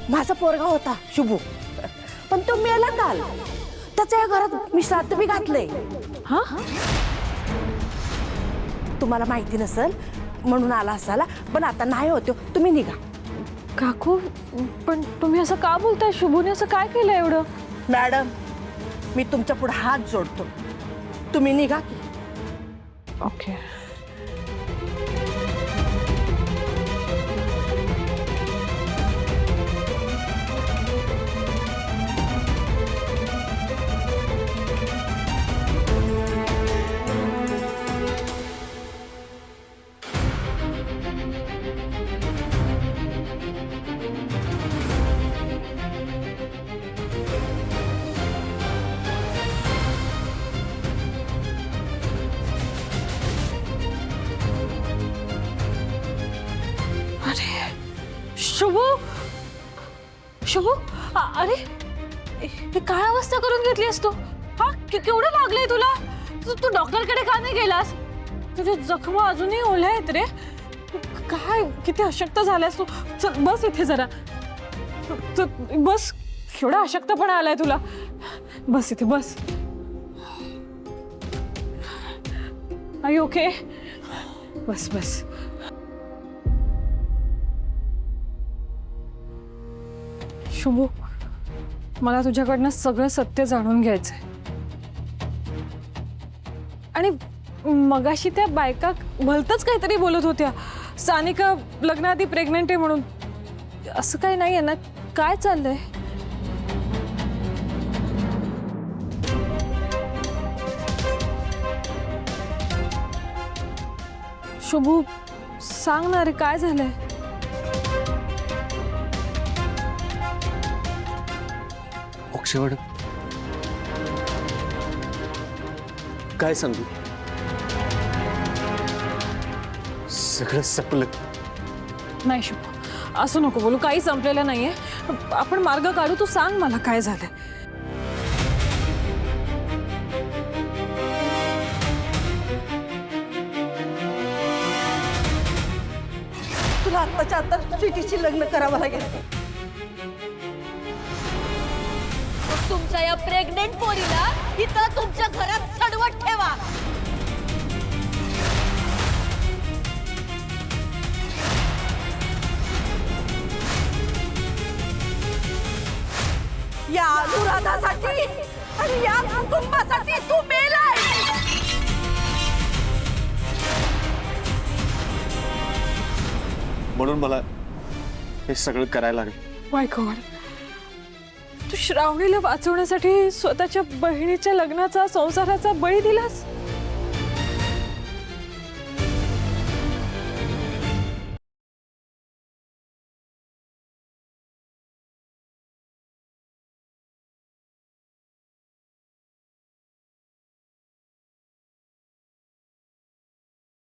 माझा पोरगा होता शुभू, पण तो मेला काल. त्याच्या घरात मी श्राद्ध बी घातलंय. हा, तुम्हाला माहिती नसेल म्हणून आला असाला, पण आता नाही होतो. तुम्ही निघा. काकू पण तुम्ही असं का बोलताय? शुभूने असं काय केलं एवढं? मॅडम, मी तुमच्या पुढे हात जोडतो. तुम्ही निघा की. ओके. शुभू, शुभू, अरे हे काय अवस्था करून घेतलीस तू? हा, केवढं लागलंय तुला? तू डॉक्टरकडे का नाही गेलास? तुझ्या जखमा अजूनही ओल्या आहेत रे. काय किती अशक्त झाल्यास तू. चल बस इथे जरा. बस. केवढा अशक्तपणा आलाय तुला. बस इथे बस. Are you okay? बस बस. शुभू, मला तुझ्याकडनं सगळं सत्य जाणून घ्यायचंय. आणि मगाशी त्या बायका भलतंच काहीतरी बोलत होत्या. सानिका लग्नाआधी प्रेग्नंट आहे म्हणून. असं काही नाही आहे ना? काय चाललंय? शुभू, सांग ना रे, काय झालंय? अक्षय, काय सांगू? सगळं संपलं. नाही शुभू, असं नको बोलू. काही संपलेलं नाहीये. आपण मार्ग काढू. तू सांग मला काय झालंय. तुला आत्ताच्या आता स्वीटीशी लग्न करावं लागेल. तुमच्या या प्रेग्नेंट पोरीला इथं तुमच्या घरात सडवत ठेवा. या अनुराधासाठी आणि या कुटुंबासाठी तू मेलाय. म्हणून मला हे सगळं करायला लागलं. माय गॉड, तू श्रावणीला वाचवण्यासाठी स्वतःच्या बहिणीच्या लग्नाचा, संसाराचा बळी दिलास.